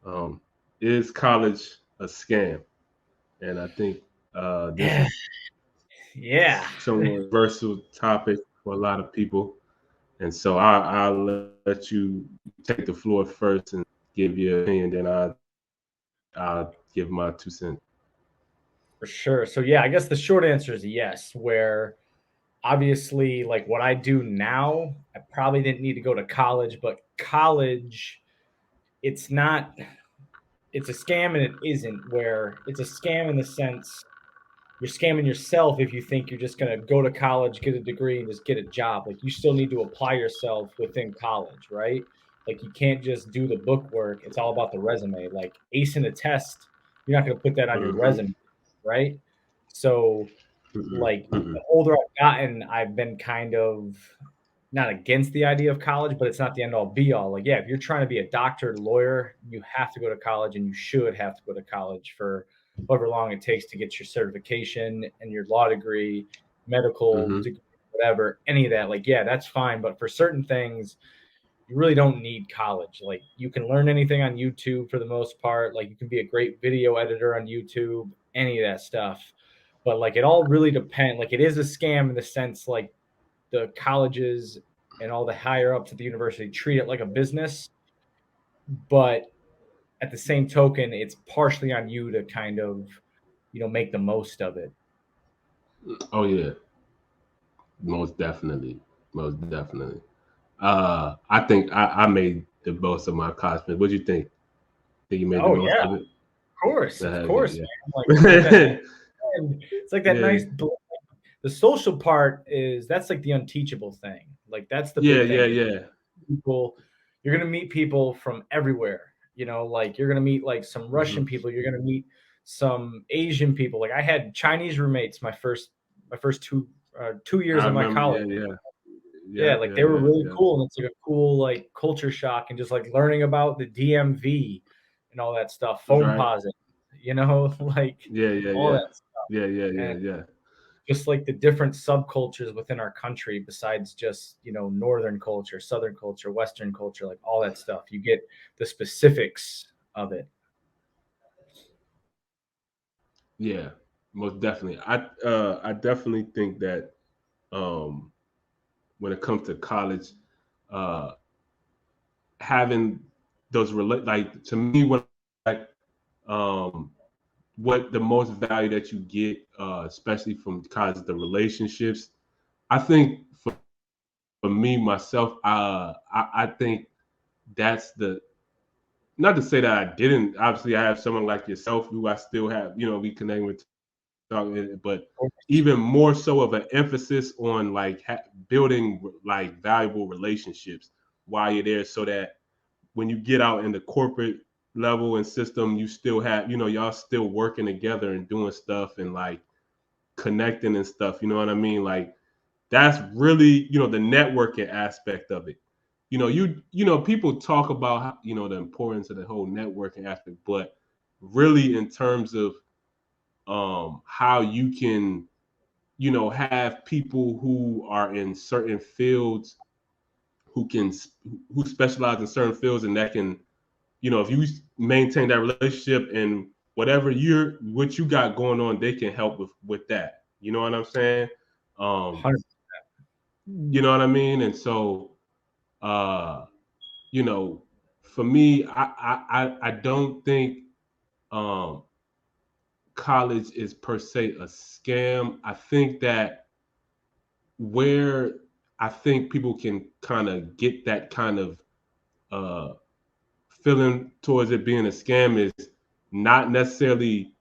Um, is college a scam? And I think this Yeah. is Yeah. somewhat universal topic for a lot of people. And so I'll let you take the floor first and give your opinion, then I'll give my 2 cents. For sure. So yeah, I guess the short answer is yes, where obviously like what I do now, I probably didn't need to go to college, but college, it's not it's a scam and it isn't, where it's a scam in the sense you're scamming yourself if you think you're just going to go to college, get a degree, and just get a job. Like you still need to apply yourself within college, right? Like you can't just do the book work. It's all about the resume. Like ace in a test, you're not going to put that on your Mm-hmm. resume, right? So, Mm-mm. like Mm-mm. the older I've gotten, I've been kind of not against the idea of college, but it's not the end all be all. Like, yeah, if you're trying to be a doctor, lawyer, you have to go to college and you should have to go to college for however long it takes to get your certification and your law degree, medical Mm-hmm. degree, whatever, any of that. Like, yeah, that's fine. But for certain things, you really don't need college. Like, you can learn anything on YouTube for the most part. Like, you can be a great video editor on YouTube, any of that stuff. But like, it all really depends. Like, it is a scam in the sense, like, the colleges and all the higher ups at the university treat it like a business, but at the same token, it's partially on you to kind of, make the most of it. Oh yeah, most definitely, most definitely. I think I made the most of my cosplay. What do you think? Think you made the Oh most yeah, of it? of Yeah, course, yeah, man. Like it's like that nice yeah, blend. It's like that yeah, nice. The social part is that's like the unteachable thing. Like that's the yeah, big yeah, thing. Is yeah. people, you're gonna meet people from everywhere. Like you're gonna meet like some Mm-hmm. Russian people. You're gonna meet some Asian people. Like I had Chinese roommates my first 2 years I of my remember. college. Yeah, yeah, Yeah, yeah, like yeah, they were yeah, really yeah. cool, and it's like a cool like culture shock, and just like learning about the DMV and all that stuff, phone Right. posit, like Yeah, yeah, all yeah, that stuff, yeah, yeah, yeah, and yeah. just like the different subcultures within our country, besides just northern culture, southern culture, western culture, like all that stuff. You get the specifics of it. Yeah, most definitely. I definitely think that um when it comes to college, uh having those like to me when like um what the most value that you get, especially from college, the relationships. I think for me myself, I think that's the not to say that I didn't. Obviously, I have someone like yourself who I still have, we connecting with, talking, but even more so of an emphasis on like building like valuable relationships while you're there, so that when you get out in the corporate level and system, you still have, y'all still working together and doing stuff and like connecting and stuff. You know what I mean? Like that's really, the networking aspect of it. People talk about how, the importance of the whole networking aspect, but really in terms of how you can, have people who are in certain fields who can who specialize in certain fields and that can, if you maintain that relationship and whatever what you got going on, they can help with that. You know what I'm saying? Um, 100. you know what I mean? And so, uh, you know, for me, I don't think um, college is per se a scam. I think that where I think people can kind of get that kind of uh, feeling towards it being a scam is not necessarily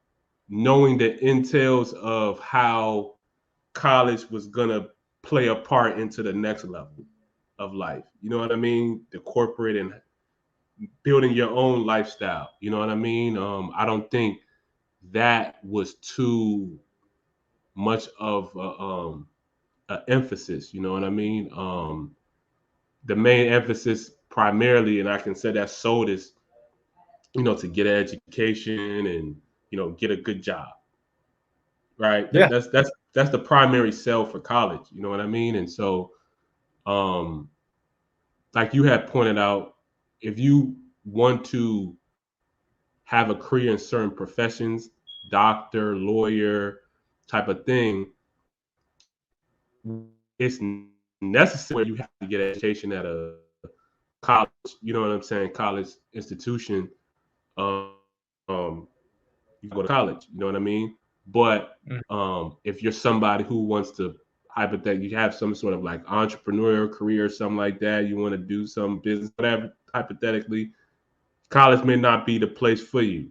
knowing the entails of how college was gonna play a part into the next level of life. You know what I mean? The corporate and building your own lifestyle. You know what I mean? I don't think that was too much of a emphasis. You know what I mean? The main emphasis primarily, and I can say that sold is, to get an education and get a good job, right? Yeah. That's the primary sell for college. You know what I mean? And so, um, like you had pointed out, if you want to have a career in certain professions, doctor, lawyer type of thing, it's necessary you have to get education at a college, you know what I'm saying, college institution. Um, you go to college, you know what I mean? But if you're somebody who wants to hypothetically you have some sort of like entrepreneurial career or something like that, you want to do some business, whatever, hypothetically, college may not be the place for you.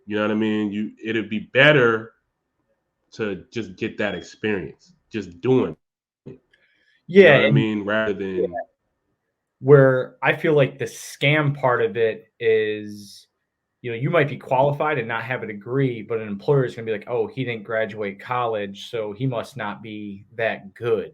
You know what I mean? It'd be better to just get that experience, just doing it. You know Yeah, what I and mean? Rather than where I feel like the scam part of it is, you might be qualified and not have a degree, but an employer is going to be like, oh, he didn't graduate college, so he must not be that good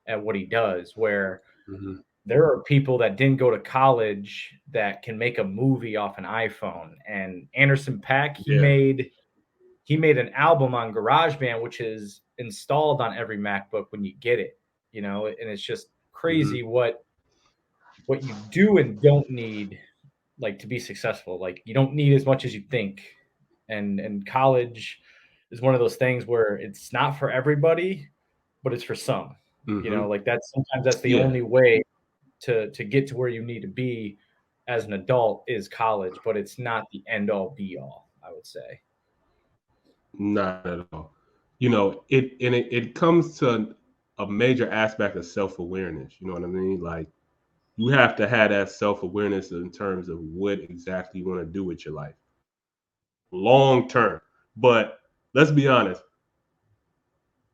at what he does. Where Mhm. there are people that didn't go to college that can make a movie off an iPhone. And Anderson .Paak, he Yeah. made an album on GarageBand, which is installed on every MacBook when you get it, and it's just crazy Mhm. what you do and don't need, like, to be successful. Like, you don't need as much as you think. And college is one of those things where it's not for everybody, but it's for some. Mhm. Like, sometimes that's the Yeah. only way to get to where you need to be as an adult is college, but it's not the end all be all, I would say. Not at all. It comes to a major aspect of self awareness. You know what I mean? Like you have to have that self awareness in terms of what exactly you want to do with your life, long term. But let's be honest,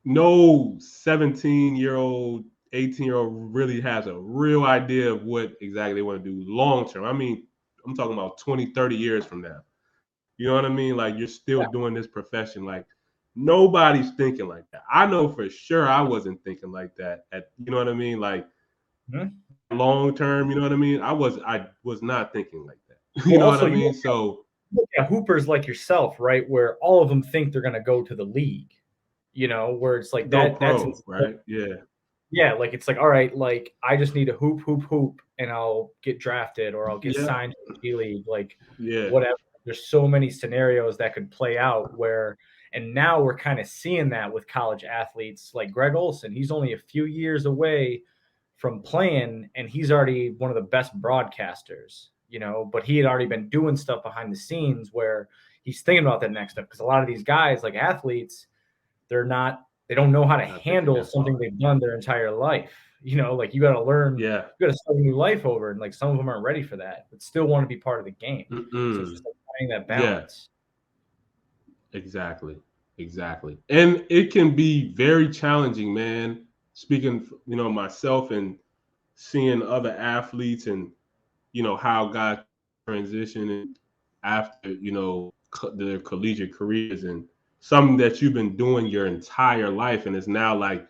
no 17-year-old, 18-year-old really has a real idea of what exactly they want to do long term. I mean, I'm talking about 20, 30 years from now. You know what I mean? Like you're still Yeah. doing this profession. Like nobody's thinking like that. I know for sure I wasn't thinking like that. You know what I mean? Like Mhm. long term, you know what I mean? I was not thinking like that. You Well, know what also, I mean? So look at hoopers like yourself, right? Where all of them think they're going to go to the league, where it's like go that's pro, right? Yeah. yeah, like it's like, all right, like I just need to hoop, hoop, hoop, and I'll get drafted or I'll get Yeah. signed to the G League, like Yeah. whatever. There's so many scenarios that could play out where, and now we're kind of seeing that with college athletes like Greg Olson. He's only a few years away from playing, and he's already one of the best broadcasters, but he had already been doing stuff behind the scenes where he's thinking about that next step. Because a lot of these guys, like athletes, they don't know how to Not thinking handle that something far. they've done their entire life. Like you got to learn, Yeah. you got to start a new life over. And like some of them aren't ready for that, but still want to be part of the game. So it's Mm-mm. just like finding that Yeah. balance. Exactly. Exactly. And it can be very challenging, man. Speaking, myself and seeing other athletes and how guys transition after their collegiate careers and something that you've been doing your entire life and it's now like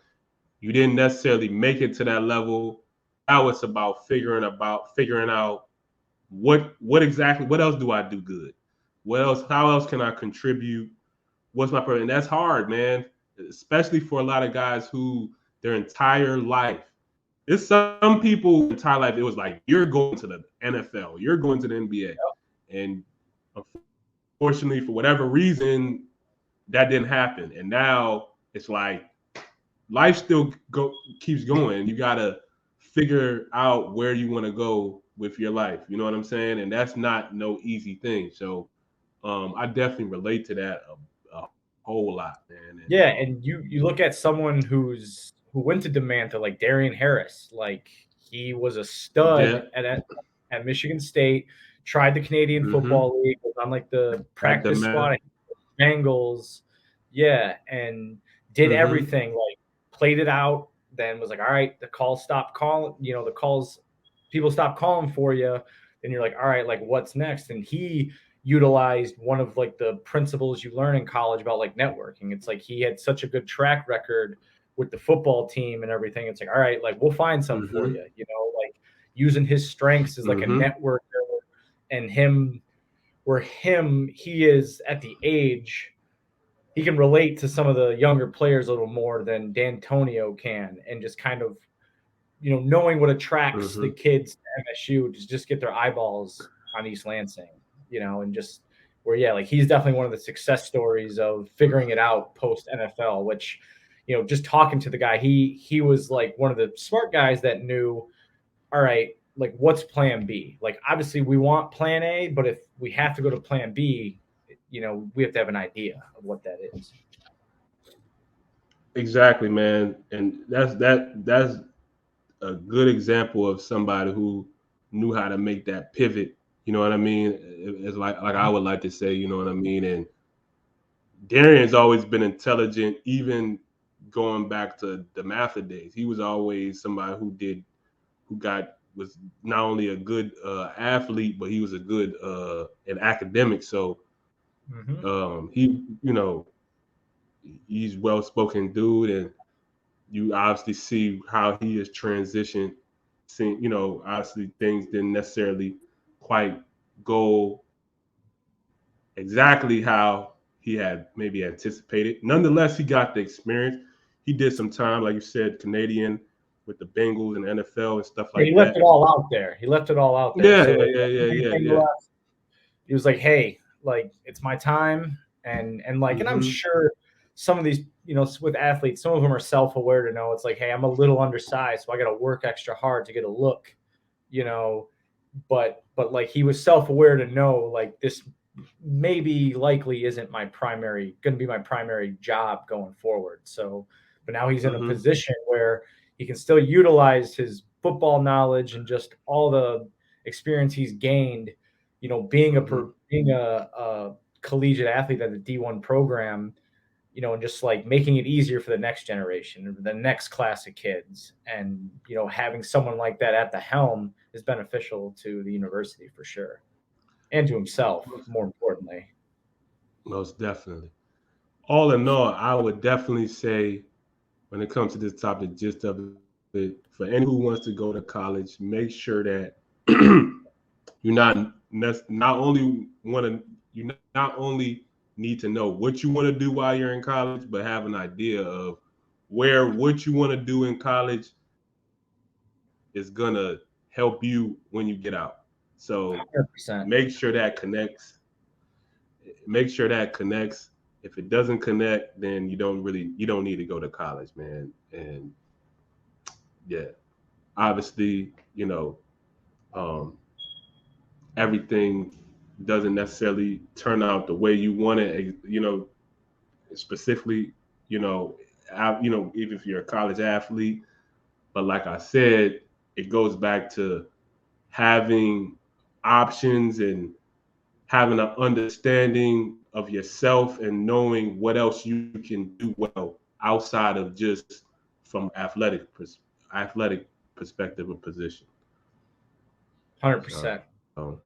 you didn't necessarily make it to that level. Now it's about figuring out what else do I do good, what else, how else can I contribute, what's my purpose. And that's hard, man, especially for a lot of guys who their entire life, there's some people entire life it was like you're going to the NFL, you're going to the NBA, and unfortunately for whatever reason that didn't happen. And now it's like life still keeps going. You gotta figure out where you want to go with your life. You know what I'm saying? And that's not no easy thing. So I definitely relate to that a whole lot, man. And Yeah, and you look at someone who went to Demanta, like Darian Harris, like he was a yeah, stud at Michigan State, tried the Canadian mm-hmm. Football League, was on like the At the practice man, squad at Bengals, yeah, and did mm-hmm. everything, like played it out, then was like, all right, the calls stopped calling, the calls, people stop calling for you, then you're like, all right, like what's next? And he utilized one of like the principles you learn in college about like networking. It's like he had such a good track record with the football team and everything. It's like, all right, like we'll find something for Mm-hmm. you, like using his strengths as like a Mm-hmm. networker and he is at the age he can relate to some of the younger players a little more than D'Antonio can, and just kind of knowing what attracts the Mm-hmm. kids to MSU to just get their eyeballs on East Lansing, and just where yeah, like he's definitely one of the success stories of figuring it out post NFL, which, you know, just talking to the guy, he was like one of the smart guys that knew, all right, like what's plan B? Like obviously we want plan A, but if we have to go to plan B, you know, we have to have an idea of what that is. Exactly, man. And that's a good example of somebody who knew how to make that pivot. You know what I mean? It's like I would like to say, you know what I mean? And Darian's always been intelligent, even going back to the Mather days. He was always somebody was not only a good athlete, but he was a good an academic. So he, you know, he's well spoken dude, and you obviously see how he has transitioned. Seeing, you know, obviously things didn't necessarily quite go exactly how he had maybe anticipated. Nonetheless, he got the experience. He did some time, like you said, Canadian with the Bengals and NFL and stuff Yeah, like he left that. it all out there. He left it all out there. Yeah, So yeah, like yeah, yeah, yeah, everything yeah. left, he was like, hey, like it's my time. And like, and I'm Mm-hmm. sure some of these, you know, with athletes, some of them are self-aware to know it's like, hey, I'm a little undersized, so I got to work extra hard to get a look, you know. But like he was self-aware to know like this maybe likely isn't my primary going to be my primary job going forward. So, but now he's in a Mm-hmm. position where he can still utilize his football knowledge and just all the experience he's gained, you know, Mm-hmm. being a collegiate athlete at the D1 program, you know, and just like making it easier for the next generation, the next class of kids. And, you know, having someone like that at the helm is beneficial to the university for sure. And to himself, more importantly. Most definitely. All in all, I would definitely say when it comes to this topic, gist of it, for anyone who wants to go to college, make sure that you're not only want to you not only need to know what you want to do while you're in college, but have an idea of where what you want to do in college is gonna help you when you get out. So 100%. make sure that connects. Make sure that connects. If it doesn't connect, then you don't need to go to college, man. And yeah, obviously, you know, um, everything doesn't necessarily turn out the way you want it. You know, specifically, you know, even if you're a college athlete. But like I said, it goes back to having options and having an understanding of yourself and knowing what else you can do well outside of just from athletic perspective or position. So 100%.